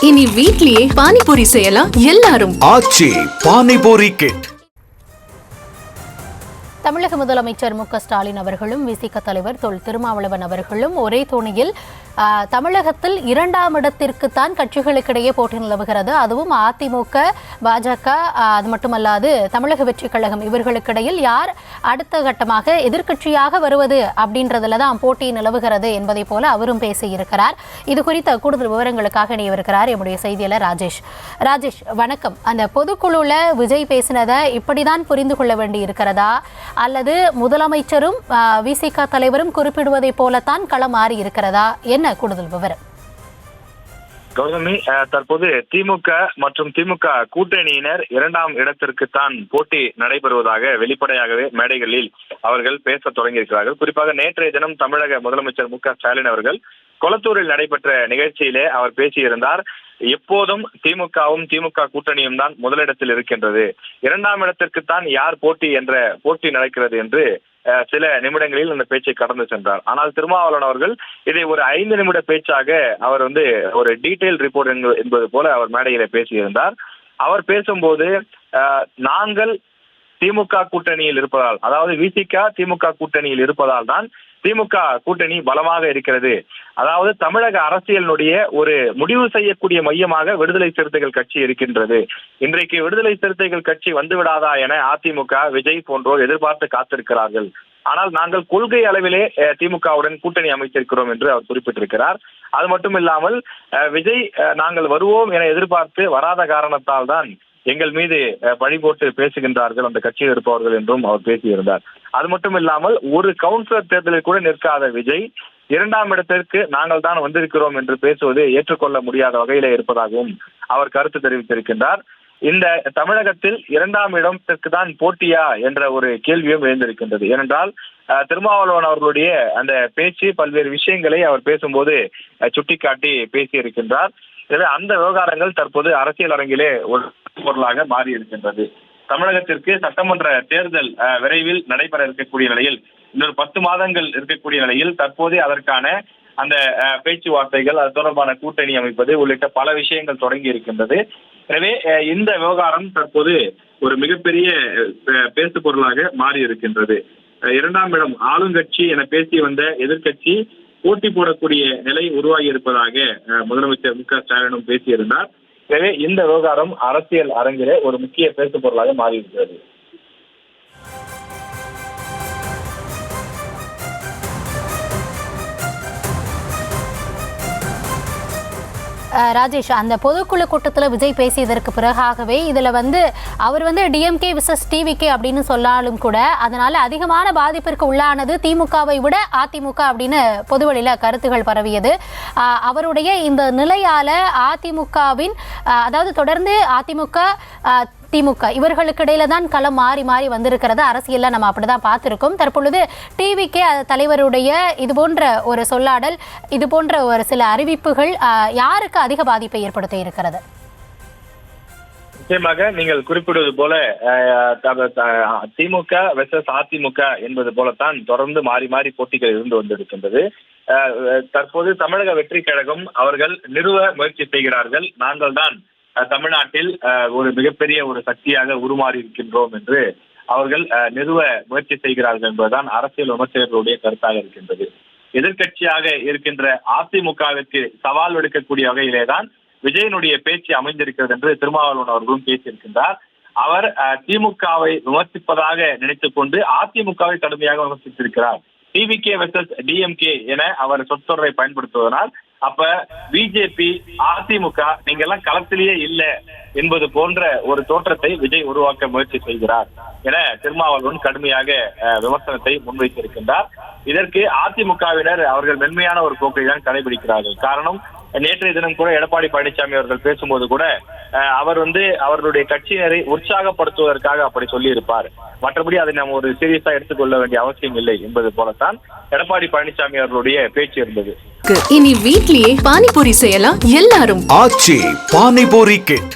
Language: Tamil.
இனி வீட்லயே பானிபூரி செய்யலாம் எல்லாரும். ஆச்சி பானிபூரி கிட். தமிழக முதலமைச்சர் மு.க.ஸ்டாலின் அவர்களும் விசிக தலைவர் தொல் திருமாவளவன் அவர்களும் ஒரே தோணியில் தமிழகத்தில் 2ஆம் இடத்திற்குத்தான் கட்சிகளுக்கிடையே போட்டி நிலவுகிறது. அதுவும் அதிமுக, பாஜக, அது மட்டுமல்லாது தமிழக வெற்றி கழகம் இவர்களுக்கிடையில் யார் அடுத்த கட்டமாக எதிர்க்கட்சியாக வருவது அப்படின்றதுல தான் போட்டி நிலவுகிறது என்பதை போல அவரும் பேசியிருக்கிறார். இது குறித்த கூடுதல் விவரங்களுக்காக இணையவிருக்கிறார் எம்முடைய செய்தியாளர் ராஜேஷ். வணக்கம். அந்த பொதுக்குழுல விஜய் பேசினதை இப்படிதான் புரிந்து கொள்ள வேண்டி இருக்கிறதா, அல்லது முதலமைச்சரும் விசிக தலைவரும் குறிப்பிடுவதை போலத்தான் களம் மாறி இருக்கிறதா? என்ன கூடுதல் விவரம்? கௌதமி, தற்போது திமுக மற்றும் திமுக கூட்டணியினர் 2ஆம் இடத்திற்குத்தான் போட்டி நடைபெறுவதாக வெளிப்படையாகவே மேடைகளில் அவர்கள் பேச தொடங்கியிருக்கிறார்கள். குறிப்பாக நேற்றைய தினம் தமிழக முதலமைச்சர் மு.க.ஸ்டாலின் அவர்கள் கொளத்தூரில் நடைபெற்ற நிகழ்ச்சியிலே அவர் பேசியிருந்தார். எப்போதும் திமுகவும் திமுக கூட்டணியும் தான் முதலிடத்தில் இருக்கின்றது, 2ஆம் இடத்திற்குத்தான் யார் போட்டி என்ற போட்டி நடக்கிறது என்று சில நிமிடங்களில் அந்த பேச்சை கடந்து சென்றார். ஆனால் திருமாவளவன் அவர்கள் இதை ஒரு 5 நிமிட பேச்சாக அவர் ஒரு டீடைல் ரிப்போர்ட் என்பது போல அவர் மேடையில பேசியிருந்தார். அவர் பேசும்போது நாங்கள் திமுக கூட்டணியில் இருப்பதால், அதாவது விசிக திமுக கூட்டணியில் இருப்பதால் தான் திமுக கூட்டணி பலமாக இருக்கிறது. அதாவது தமிழக அரசியலினுடைய ஒரு முடிவு செய்யக்கூடிய மையமாக விடுதலை சிறுத்தைகள் கட்சி இருக்கின்றது. இன்றைக்கு விடுதலை சிறுத்தைகள் கட்சி வந்துவிடாதா என அதிமுக, விஜய் போன்றோர் எதிர்பார்த்து காத்திருக்கிறார்கள். ஆனால் நாங்கள் கொள்கை அளவிலே திமுகவுடன் கூட்டணி அமைத்திருக்கிறோம் என்று அவர் குறிப்பிட்டிருக்கிறார். அது மட்டும் இல்லாமல் விஜய் நாங்கள் வருவோம் என எதிர்பார்த்து வராத காரணத்தால் தான் எங்கள் மீது பழி போட்டு பேசுகின்றார்கள் அந்த கட்சியில் இருப்பவர்கள் என்றும் அவர் பேசியிருந்தார். அது மட்டும் இல்லாமல் ஒரு கவுன்சிலர் தேர்தலில் கூட நிற்காத விஜய் 2ஆம் இடத்திற்கு நாங்கள் தான் வந்திருக்கிறோம் என்று பேசுவது ஏற்றுக்கொள்ள முடியாத வகையிலே இருப்பதாகவும் அவர் கருத்து தெரிவித்திருக்கின்றார். இந்த தமிழகத்தில் 2ஆம் இடத்திற்கு தான் போட்டியா என்ற ஒரு கேள்வியும் எழுந்திருக்கின்றது. ஏனென்றால் திருமாவளவன் அவர்களுடைய அந்த பேச்சு பல்வேறு விஷயங்களை அவர் பேசும்போது சுட்டிக்காட்டி பேசியிருக்கின்றார். எனவே அந்த விவகாரங்கள் தற்போது அரசியல் அரங்கிலே ஒரு பொருளாக மாறி இருக்கின்றது. தமிழகத்திற்கு சட்டமன்ற தேர்தல் விரைவில் நடைபெற இருக்கக்கூடிய நிலையில், இன்னொரு 10 மாதங்கள் இருக்கக்கூடிய நிலையில் தற்போதே அதற்கான அந்த பேச்சுவார்த்தைகள், அது தொடர்பான கூட்டணி அமைப்பது உள்ளிட்ட பல விஷயங்கள் தொடங்கி இருக்கின்றது. எனவே இந்த விவகாரம் தற்போது ஒரு மிகப்பெரிய பேசு பொருளாக மாறி இருக்கின்றது. 2ஆம் இடம் ஆளுங்கட்சி என பேசி வந்த எதிர்கட்சி போட்டி போடக்கூடிய நிலை உருவாகி இருப்பதாக முதலமைச்சர் மு.க.ஸ்டாலினும் பேசியிருந்தார். எனவே இந்த விவகாரம் அரசியல் அரங்கிலே ஒரு முக்கிய பேசு பொருளாக மாறி இருக்கிறது. ராஜேஷ், அந்த பொதுக்குழு கூட்டத்தில் விஜய் பேசியதற்கு பிறகாகவே இதில் அவர் டிஎம்கே விசஸ் டிவிகே அப்படின்னு சொன்னாலும் கூட அதனால அதிகமான பாதிப்பிற்கு உள்ளானது திமுகவை விட அதிமுக அப்படின்னு பொதுவெளியில் கருத்துகள் பரவியது. அவருடைய இந்த நிலையால அதிமுகவின், அதாவது தொடர்ந்து அதிமுக திமுக இவர்களுக்கு இடையில தான் களம் மாறி மாறி வந்திருக்கிறது. அரசியல்ல நம்ம அப்படிதான் பார்த்திருக்கோம். தற்பொழுது டிவிகே தலைவருடைய இது போன்ற ஒரு சொல்லாடல், இது போன்ற ஒரு சில அறிவிப்புகள் யாருக்கு அதிக பாதிப்பை ஏற்படுத்த இருக்கிறது? நிச்சயமாக நீங்கள் குறிப்பிடுவது போல திமுக வெர்சஸ் அதிமுக என்பது போலத்தான் தொடர்ந்து மாறி மாறி போட்டிகள் இருந்து வந்திருக்கின்றது. தற்போது தமிழக வெற்றி கழகம் அவர்கள் நிறுவ முயற்சி செய்கிறார்கள். நாங்கள் தான் தமிழ்நாட்டில் ஒரு மிகப்பெரிய ஒரு சக்தியாக உருமாறி இருக்கின்றோம் என்று அவர்கள் நிறுவ முயற்சி செய்கிறார்கள் என்பதுதான் அரசியல் விமர்சகர்களுடைய கருத்தாக இருக்கின்றது. எதிர்கட்சியாக இருக்கின்ற அதிமுகவிற்கு சவால் விடுக்கக்கூடிய வகையிலேதான் விஜயனுடைய பேச்சு அமைந்திருக்கிறது என்று திருமாவளவன் அவர்களும் பேசியிருக்கின்றார். அவர் திமுகவை விமர்சிப்பதாக நினைத்துக் கொண்டு அதிமுகவை கடுமையாக விமர்சித்திருக்கிறார். டிவிகே வெர்சஸ் டிஎம்கே என அவர் சொற்றொடரை பயன்படுத்துவதனால் அப்ப பிஜேபி, அதிமுக நீங்க எல்லாம் களத்திலேயே இல்லை என்பது போன்ற ஒரு தோற்றத்தை விஜய் உருவாக்க முயற்சி செய்கிறார் என திருமாவளவன் கடுமையாக விமர்சனத்தை முன்வைத்திருக்கின்றார். இதற்கு அதிமுகவினர் அவர்கள் மென்மையான ஒரு போக்கை தான் கடைபிடிக்கிறார்கள். காரணம், நேற்றைய தினம் கூட எடப்பாடி பழனிசாமி அவர்கள் பேசும்போது கூட அவர் அவர்களுடைய கட்சியினரை உற்சாகப்படுத்துவதற்காக அப்படி சொல்லி இருப்பார். மற்றபடி அதை நாம் ஒரு சீரியஸா எடுத்துக்கொள்ள வேண்டிய அவசியம் இல்லை என்பது போலத்தான் எடப்பாடி பழனிசாமி அவர்களுடைய பேச்சு இருந்தது. இனி வீட்லயே பானிபூரி செய்யலாம் எல்லாரும். ஆச்சி பானிபூரி கிட்.